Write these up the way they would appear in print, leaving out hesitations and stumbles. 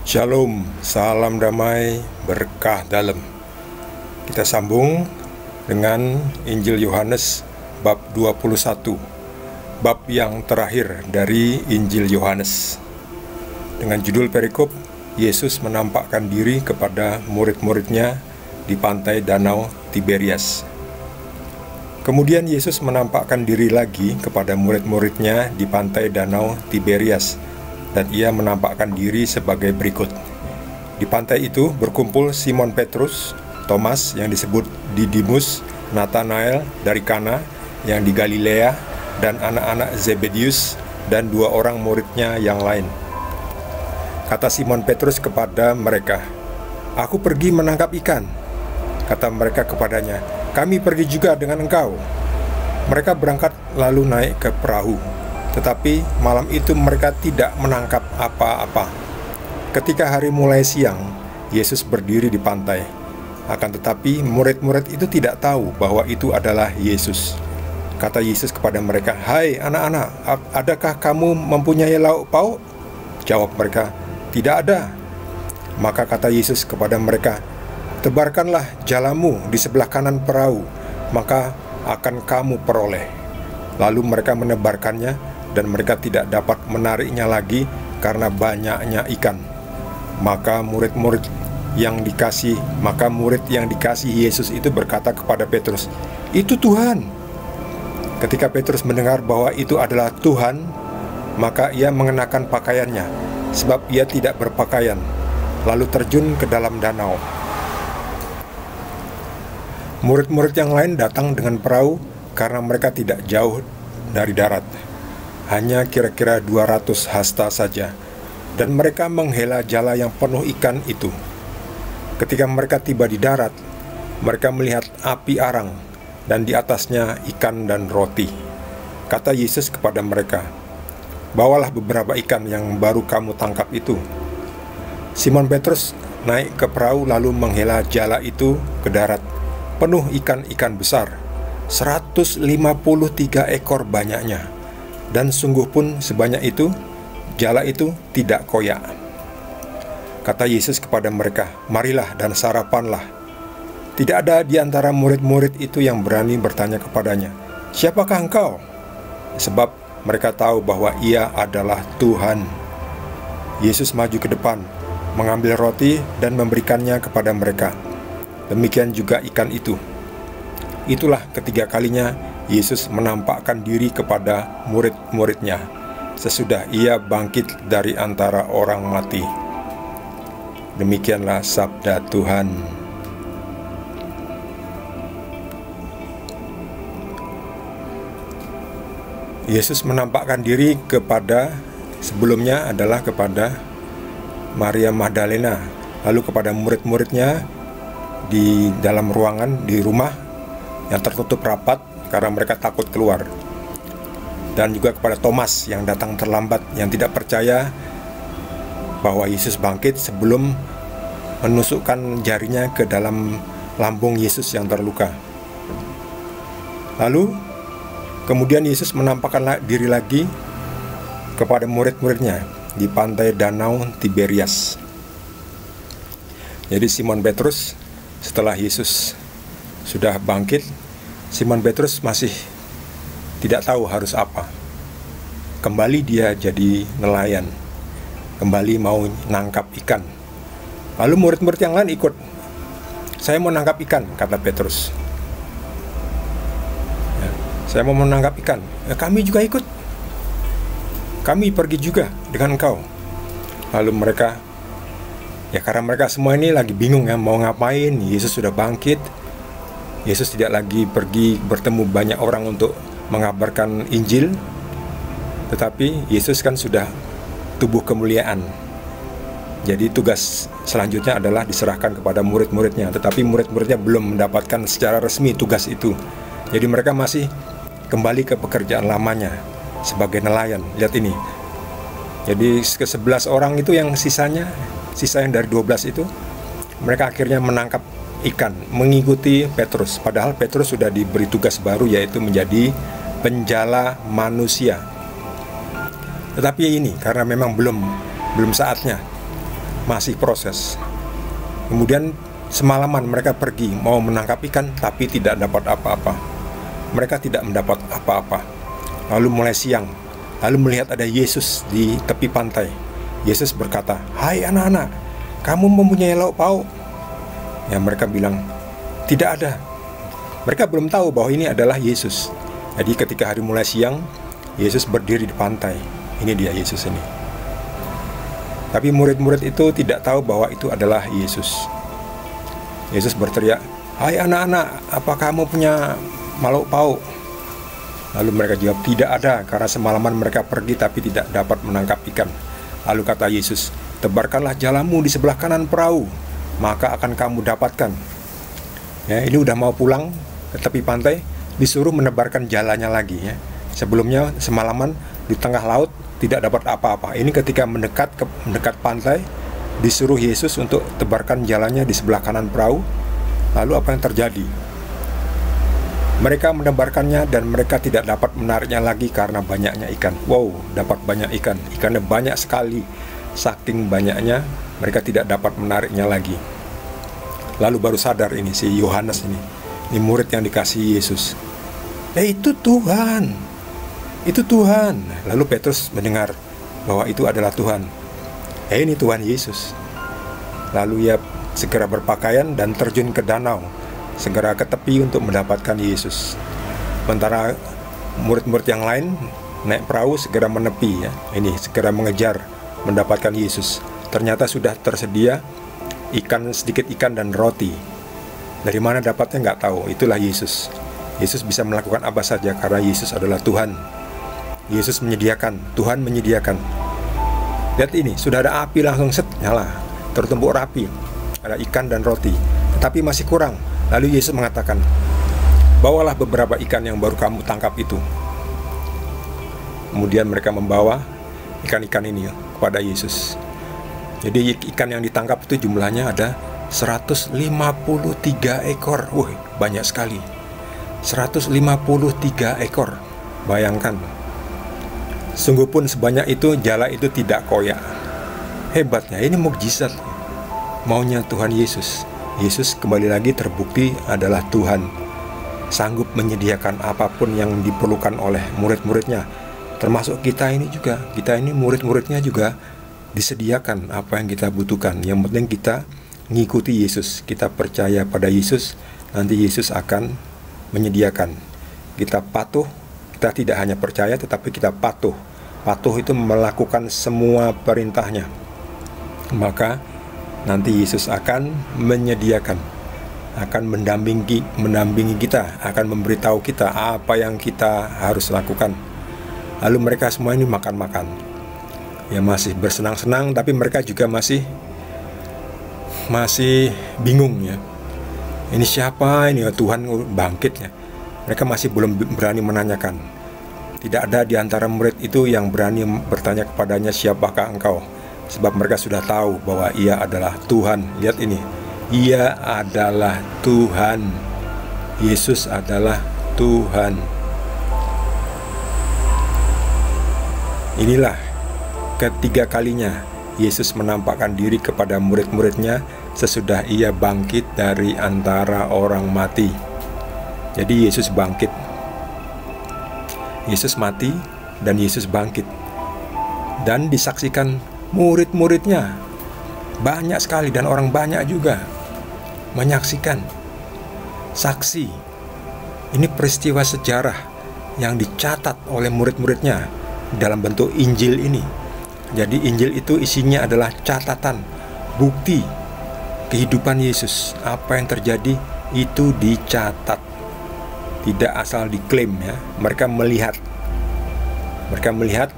Shalom, salam damai, berkah dalam. Kita sambung dengan Injil Yohanes bab 21, bab yang terakhir dari Injil Yohanes. Dengan judul perikop, Yesus menampakkan diri kepada murid-muridnya di pantai Danau Tiberias. Kemudian Yesus menampakkan diri lagi kepada murid-muridnya di pantai Danau Tiberias, dan ia menampakkan diri sebagai berikut. Di pantai itu berkumpul Simon Petrus, Thomas yang disebut Didimus, Nathanael dari Kana yang di Galilea, dan anak-anak Zebedius dan dua orang muridnya yang lain. Kata Simon Petrus kepada mereka, "Aku pergi menangkap ikan." Kata mereka kepadanya, "Kami pergi juga dengan engkau." Mereka berangkat lalu naik ke perahu. Tetapi malam itu mereka tidak menangkap apa-apa. Ketika hari mulai siang, Yesus berdiri di pantai. Akan tetapi murid-murid itu tidak tahu bahwa itu adalah Yesus. Kata Yesus kepada mereka, "Hai anak-anak, adakah kamu mempunyai lauk pauk?" Jawab mereka, "Tidak ada." Maka kata Yesus kepada mereka, "Tebarkanlah jalamu di sebelah kanan perahu, maka akan kamu peroleh." Lalu mereka menebarkannya, dan mereka tidak dapat menariknya lagi karena banyaknya ikan. Maka murid yang dikasih Yesus itu berkata kepada Petrus, "Itu Tuhan." Ketika Petrus mendengar bahwa itu adalah Tuhan, maka ia mengenakan pakaiannya, sebab ia tidak berpakaian, lalu terjun ke dalam danau. Murid-murid yang lain datang dengan perahu karena mereka tidak jauh dari darat, hanya kira-kira 200 hasta saja, dan mereka menghela jala yang penuh ikan itu. Ketika mereka tiba di darat, mereka melihat api arang, dan di atasnya ikan dan roti. Kata Yesus kepada mereka, "Bawalah beberapa ikan yang baru kamu tangkap itu." Simon Petrus naik ke perahu lalu menghela jala itu ke darat, penuh ikan-ikan besar, 153 ekor banyaknya. Dan sungguh pun sebanyak itu, jala itu tidak koyak. Kata Yesus kepada mereka, "Marilah dan sarapanlah." Tidak ada di antara murid-murid itu yang berani bertanya kepadanya, "Siapakah engkau?" Sebab mereka tahu bahwa ia adalah Tuhan. Yesus maju ke depan, mengambil roti dan memberikannya kepada mereka. Demikian juga ikan itu. Itulah ketiga kalinya Yesus menampakkan diri kepada murid-muridnya sesudah ia bangkit dari antara orang mati. Demikianlah sabda Tuhan. Yesus menampakkan diri sebelumnya adalah kepada Maria Magdalena, lalu kepada murid-muridnya di dalam ruangan di rumah yang tertutup rapat karena mereka takut keluar, dan juga kepada Thomas yang datang terlambat, yang tidak percaya bahwa Yesus bangkit sebelum menusukkan jarinya ke dalam lambung Yesus yang terluka. Lalu kemudian Yesus menampakkan diri lagi kepada murid-muridnya di pantai Danau Tiberias. Jadi Simon Petrus, setelah Yesus sudah bangkit, Simon Petrus masih tidak tahu harus apa. Kembali dia jadi nelayan, kembali mau nangkap ikan. Lalu murid-murid yang lain ikut. "Saya mau nangkap ikan," kata Petrus. "Saya mau menangkap ikan." "Kami juga ikut. Kami pergi juga dengan engkau." Lalu mereka, karena mereka semua ini lagi bingung mau ngapain. Yesus sudah bangkit. Yesus tidak lagi pergi bertemu banyak orang untuk mengabarkan Injil, tetapi Yesus kan sudah tubuh kemuliaan. Jadi tugas selanjutnya adalah diserahkan kepada murid-muridnya, tetapi murid-muridnya belum mendapatkan secara resmi tugas itu. Jadi mereka masih kembali ke pekerjaan lamanya sebagai nelayan. Lihat ini. Jadi ke-11 orang itu yang sisa yang dari 12 itu, mereka akhirnya menangkap ikan, mengikuti Petrus. Padahal Petrus sudah diberi tugas baru, yaitu menjadi penjala manusia. Tetapi ini karena memang belum saatnya. masih proses. Kemudian semalaman mereka pergi mau menangkap ikan, tapi tidak dapat apa-apa. Mereka tidak mendapat apa-apa. Lalu mulai siang, lalu melihat ada Yesus di tepi pantai. Yesus berkata, "Hai anak-anak, kamu mempunyai lauk pauk?" Ya, mereka bilang, "Tidak ada." Mereka belum tahu bahwa ini adalah Yesus. Jadi ketika hari mulai siang, Yesus berdiri di pantai. Ini dia Yesus ini. Tapi murid-murid itu tidak tahu bahwa itu adalah Yesus. Yesus berteriak, "Hai anak-anak, apa kamu punya lauk pauk?" Lalu mereka jawab, "Tidak ada, karena semalaman mereka pergi tapi tidak dapat menangkap ikan." Lalu kata Yesus, "Tebarkanlah jalamu di sebelah kanan perahu, maka akan kamu dapatkan." Ya, ini udah mau pulang ke tepi pantai, disuruh menebarkan jalannya lagi ya. Sebelumnya semalaman di tengah laut tidak dapat apa-apa. Ini ketika mendekat pantai, disuruh Yesus untuk tebarkan jalannya di sebelah kanan perahu. Lalu apa yang terjadi? Mereka menebarkannya dan mereka tidak dapat menariknya lagi karena banyaknya ikan. Wow, dapat banyak ikan. Ikannya banyak sekali. Saking banyaknya, mereka tidak dapat menariknya lagi. Lalu baru sadar ini si Yohanes ini murid yang dikasihi Yesus. Itu Tuhan. Itu Tuhan. Lalu Petrus mendengar bahwa itu adalah Tuhan. Ini Tuhan Yesus. Lalu ia segera berpakaian dan terjun ke danau, segera ke tepi untuk mendapatkan Yesus. Sementara murid-murid yang lain naik perahu segera menepi ya. Ini segera mengejar mendapatkan Yesus. Ternyata sudah tersedia ikan, sedikit ikan dan roti. Dari mana dapatnya nggak tahu. Itulah Yesus. Yesus bisa melakukan apa saja karena Yesus adalah Tuhan. Yesus menyediakan, Tuhan menyediakan. Lihat ini, sudah ada api langsung nyala, tertumbuk rapi. Ada ikan dan roti, tetapi masih kurang. Lalu Yesus mengatakan, "Bawalah beberapa ikan yang baru kamu tangkap itu." Kemudian mereka membawa ikan-ikan ini kepada Yesus. Jadi ikan yang ditangkap itu jumlahnya ada 153 ekor. Wih, banyak sekali. 153 ekor. Bayangkan. Sungguh pun sebanyak itu jala itu tidak koyak. Hebatnya, ini mukjizat. Maunya Tuhan Yesus. Yesus kembali lagi terbukti adalah Tuhan. Sanggup menyediakan apapun yang diperlukan oleh murid-muridnya. Termasuk kita ini juga. Kita ini murid-muridnya juga disediakan apa yang kita butuhkan. Yang penting kita ngikuti Yesus. Kita percaya pada Yesus. Nanti Yesus akan menyediakan. Kita patuh. Kita tidak hanya percaya tetapi kita patuh. Patuh itu melakukan semua perintahnya. Maka nanti Yesus akan menyediakan, akan mendampingi kita, akan memberitahu kita apa yang kita harus lakukan. Lalu mereka semua ini makan-makan. Ya, masih bersenang-senang, tapi mereka juga masih bingung ya. Ini siapa ini? Tuhan bangkit ya. Mereka masih belum berani menanyakan. Tidak ada di antara murid itu yang berani bertanya kepadanya, "Siapakah engkau?" Sebab mereka sudah tahu bahwa ia adalah Tuhan. Lihat ini, ia adalah Tuhan. Yesus adalah Tuhan. Inilah ketiga kalinya Yesus menampakkan diri kepada murid-muridnya sesudah ia bangkit dari antara orang mati. Jadi Yesus bangkit. Yesus mati dan Yesus bangkit. Dan disaksikan murid-muridnya. Banyak sekali dan orang banyak juga menyaksikan. Saksi. Ini peristiwa sejarah yang dicatat oleh murid-muridnya dalam bentuk Injil ini. Jadi Injil itu isinya adalah catatan, bukti kehidupan Yesus. Apa yang terjadi itu dicatat. Tidak asal diklaim ya. Mereka melihat,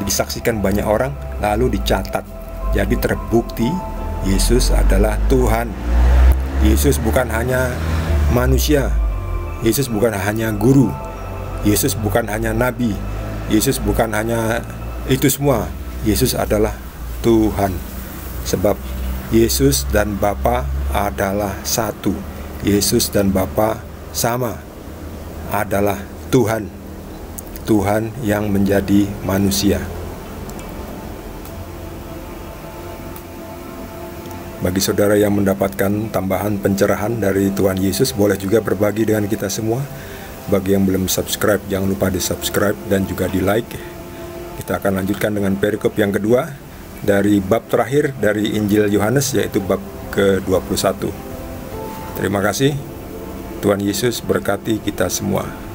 disaksikan banyak orang, lalu dicatat. Jadi terbukti Yesus adalah Tuhan. Yesus bukan hanya manusia. Yesus bukan hanya guru. Yesus bukan hanya nabi. Yesus bukan hanya itu semua. Yesus adalah Tuhan. Sebab Yesus dan Bapa adalah satu. Yesus dan Bapa sama. Adalah Tuhan. Tuhan yang menjadi manusia. Bagi saudara yang mendapatkan tambahan pencerahan dari Tuhan Yesus, boleh juga berbagi dengan kita semua. Bagi yang belum subscribe, jangan lupa di subscribe dan juga di like. Kita akan lanjutkan dengan perikop yang kedua dari bab terakhir dari Injil Yohanes, yaitu bab ke-21. Terima kasih. Tuhan Yesus berkati kita semua.